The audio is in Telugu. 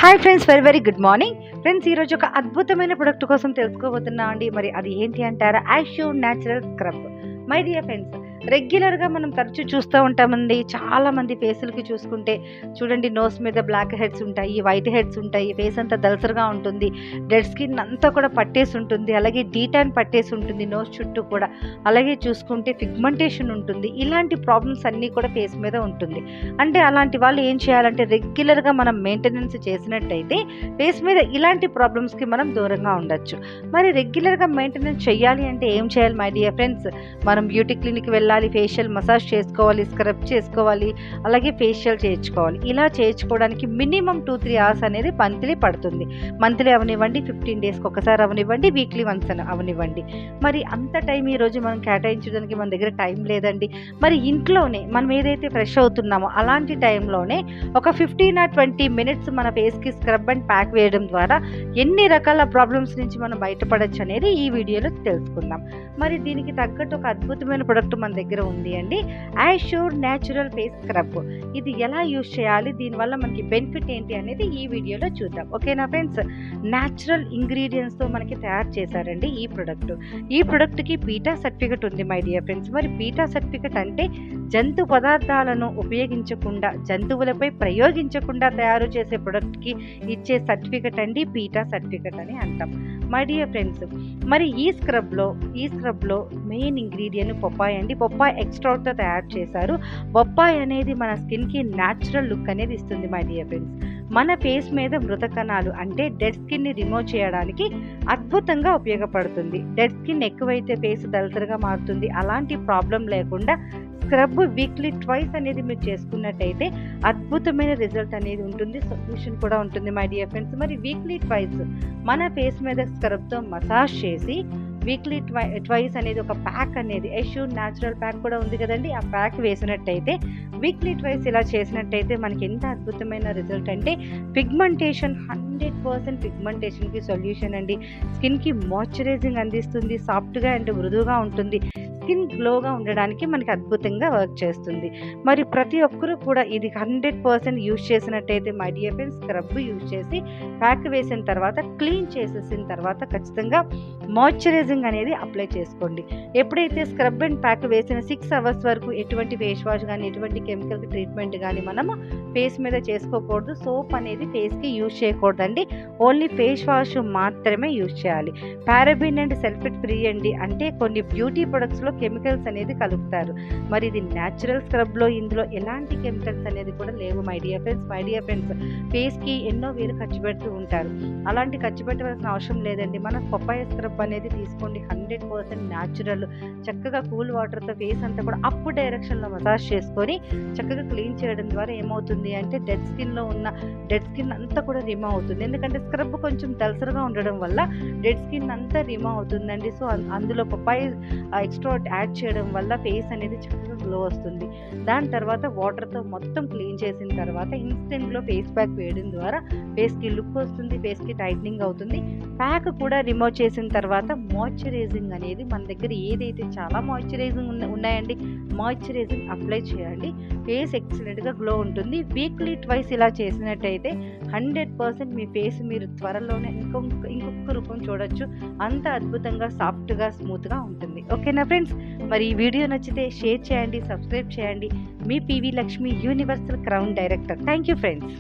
Hi friends, very very good morning friends. ఈరోజు ఒక అద్భుతమైన ప్రొడక్ట్ కోసం తెలుసుకోబోతున్నాం అండి. మరి అది ఏంటి అంటారా? ఐష్యూర్ natural scrub. My dear friends, రెగ్యులర్గా మనం తరచూ చూస్తూ ఉంటామండి. చాలామంది ఫేసులకి చూసుకుంటే చూడండి, నోస్ మీద బ్లాక్ హెడ్స్ ఉంటాయి, వైట్ హెడ్స్ ఉంటాయి, ఫేస్ అంతా దల్సర్గా ఉంటుంది, డెడ్ స్కిన్ అంతా కూడా పట్టేసి ఉంటుంది, అలాగే డీటాన్ పట్టేసి ఉంటుంది నోస్ చుట్టూ కూడా. అలాగే చూసుకుంటే పిగ్మెంటేషన్ ఉంటుంది. ఇలాంటి ప్రాబ్లమ్స్ అన్నీ కూడా ఫేస్ మీద ఉంటుంది. అంటే అలాంటి వాళ్ళు ఏం చేయాలంటే, రెగ్యులర్గా మనం మెయింటెనెన్స్ చేసినట్టయితే ఫేస్ మీద ఇలాంటి ప్రాబ్లమ్స్కి మనం దూరంగా ఉండొచ్చు. మరి రెగ్యులర్గా మెయింటెనెన్స్ చేయాలి అంటే ఏం చేయాలి మై డియర్ ఫ్రెండ్స్? మనం బ్యూటీ క్లినిక్కి వెళ్ళాలి, ఫేషియల్ మసాజ్ చేసుకోవాలి, స్క్రబ్ చేసుకోవాలి, అలాగే ఫేషియల్ చేయించుకోవాలి. ఇలా చేయించుకోవడానికి మినిమం 2-3 అవర్స్ అనేది మంత్లీ పడుతుంది. మంత్లీ అవనివ్వండి, 15 డేస్కి ఒకసారి అవనివ్వండి, వీక్లీ వన్స్ అవనివ్వండి. మరి అంత టైం ఈరోజు మనం కేటాయించడానికి మన దగ్గర టైం లేదండి. మరి ఇంట్లోనే మనం ఏదైతే ఫ్రెష్ అవుతున్నామో అలాంటి టైంలోనే ఒక 15 or 20 మినిట్స్ మన ఫేస్కి స్క్రబ్ అండ్ ప్యాక్ వేయడం ద్వారా ఎన్ని రకాల ప్రాబ్లమ్స్ నుంచి మనం బయటపడచ్చు అనేది ఈ వీడియోలో తెలుసుకుందాం. మరి దీనికి తగ్గట్టు ఒక అద్భుతమైన ప్రొడక్ట్ మన దగ్గర ఉంది అండి. ఐష్యూర్ న్యాచురల్ ఫేస్ స్క్రబ్. ఇది ఎలా యూజ్ చేయాలి, దీనివల్ల మనకి బెనిఫిట్ ఏంటి అనేది ఈ వీడియోలో చూద్దాం. ఓకేనా ఫ్రెండ్స్? న్యాచురల్ ఇంగ్రీడియంట్స్తో మనకి తయారు చేశారండి ఈ ప్రొడక్ట్. ఈ ప్రొడక్ట్కి పీటా సర్టిఫికెట్ ఉంది మై డియర్ ఫ్రెండ్స్. మరి పీటా సర్టిఫికెట్ అంటే జంతు పదార్థాలను ఉపయోగించకుండా, జంతువులపై ప్రయోగించకుండా తయారు చేసే ప్రొడక్ట్కి ఇచ్చే సర్టిఫికెట్ అండి పీటా సర్టిఫికెట్ అని అంటాం మై డియర్ ఫ్రెండ్స్. మరి ఈ స్క్రబ్లో మెయిన్ ఇంగ్రీడియంట్ బొప్పాయి అండి. బొప్పాయి ఎక్స్ట్రాక్ట్తో తయారు చేశారు. బొప్పాయి అనేది మన స్కిన్కి న్యాచురల్ లుక్ అనేది ఇస్తుంది మై డియర్ ఫ్రెండ్స్. మన ఫేస్ మీద మృత కణాలు అంటే డెడ్ స్కిన్ని రిమూవ్ చేయడానికి అద్భుతంగా ఉపయోగపడుతుంది. డెడ్ స్కిన్ ఎక్కువైతే ఫేస్ దల్సర్గా మారుతుంది. అలాంటి ప్రాబ్లం లేకుండా స్క్రబ్ వీక్లీ ట్వైస్ అనేది మీరు చేసుకున్నట్టయితే అద్భుతమైన రిజల్ట్ అనేది ఉంటుంది, సొల్యూషన్ కూడా ఉంటుంది మై డియర్ ఫ్రెండ్స్. మరి వీక్లీ ట్వైస్ మన ఫేస్ మీద స్క్రబ్తో మసాజ్ చేసి వీక్లీ ట్వైస్ అనేది ఒక ప్యాక్ అనేది ఐష్యూర్ న్యాచురల్ ప్యాక్ కూడా ఉంది కదండి, ఆ ప్యాక్ వేసినట్టయితే వీక్లీ ట్వైస్ ఇలా చేసినట్టయితే మనకి ఎంత అద్భుతమైన రిజల్ట్ అంటే పిగ్మెంటేషన్ 100% పిగ్మెంటేషన్కి సొల్యూషన్ అండి. స్కిన్కి మాయిశ్చరైజింగ్ అందిస్తుంది, సాఫ్ట్గా అండ్ మృదువుగా ఉంటుంది, స్కిన్ గ్లోగా ఉండడానికి మనకి అద్భుతంగా వర్క్ చేస్తుంది. మరి ప్రతి ఒక్కరూ కూడా ఇది 100% యూజ్ చేసినట్టయితే my dear friends, scrub use చేసి ప్యాక్ వేసిన తర్వాత క్లీన్ చేసేసిన తర్వాత ఖచ్చితంగా మాయిశ్చరైజింగ్ అనేది అప్లై చేసుకోండి. ఎప్పుడైతే స్క్రబ్ అండ్ ప్యాక్ వేసిన 6 అవర్స్ వరకు ఎటువంటి ఫేస్ వాష్ కానీ, ఎటువంటి కెమికల్ ట్రీట్మెంట్ కానీ మనము ఫేస్ మీద చేసుకోకూడదు. సోప్ అనేది ఫేస్కి యూజ్ చేయకూడదండి. ఓన్లీ ఫేస్ వాష్ మాత్రమే యూజ్ చేయాలి. పారాబిన్ అండ్ సల్ఫేట్ ఫ్రీ అండి. అంటే కొన్ని బ్యూటీ ప్రొడక్ట్స్లో కెమికల్స్ అనేది కలుపుతారు. మరి ఇది న్యాచురల్ స్క్రబ్లో ఇందులో ఎలాంటి కెమికల్స్ అనేది కూడా లేవు మై డియర్ ఫ్రెండ్స్. ఫేస్కి ఎన్నో వేలు ఖర్చు పెడుతూ ఉంటారు. అలాంటి ఖర్చు పెట్టవలసిన అవసరం లేదండి. మన పప్పాయ స్క్రబ్ అనేది తీసుకోండి, 100% న్యాచురల్. చక్కగా కూల్ వాటర్తో ఫేస్ అంతా కూడా అప్ డైరెక్షన్లో మసాజ్ చేసుకొని చక్కగా క్లీన్ చేయడం ద్వారా ఏమవుతుంది అంటే డెడ్ స్కిన్ అంతా కూడా రిమూవ్ అవుతుంది. ఎందుకంటే స్క్రబ్ కొంచెం దల్సర్గా ఉండడం వల్ల డెడ్ స్కిన్ అంతా రిమూవ్ అవుతుందండి. సో అందులో పప్పాయ ఎక్స్ట్రా యాడ్ చేయడం వల్ల ఫేస్ అనేది చక్కగా గ్లో వస్తుంది. దాని తర్వాత వాటర్తో మొత్తం క్లీన్ చేసిన తర్వాత ఇన్స్టెంట్లో ఫేస్ ప్యాక్ వేయడం ద్వారా ఫేస్కి లుక్ వస్తుంది, ఫేస్కి టైట్నింగ్ అవుతుంది. ప్యాక్ కూడా రిమూవ్ చేసిన తర్వాత మాయిశ్చరైజింగ్ అనేది మన దగ్గర ఏదైతే చాలా మాయిశ్చరైజింగ్ ఉన్నాయండి, మాయిశ్చరైజింగ్ అప్లై చేయండి. ఫేస్ ఎక్సలెంట్గా గ్లో ఉంటుంది. వీక్లీ ట్వైస్ ఇలా చేసినట్టయితే 100% మీ ఫేస్ మీరు త్వరలోనే ఇంకొక రూపం చూడొచ్చు. అంత అద్భుతంగా సాఫ్ట్గా స్మూత్గా ఉంటుంది. ఓకేనా ఫ్రెండ్స్? మరి ఈ వీడియో నచ్చితే షేర్ చేయండి, సబ్స్క్రైబ్ చేయండి. మీ PV Lakshmi, universal crown director. Thank you friends.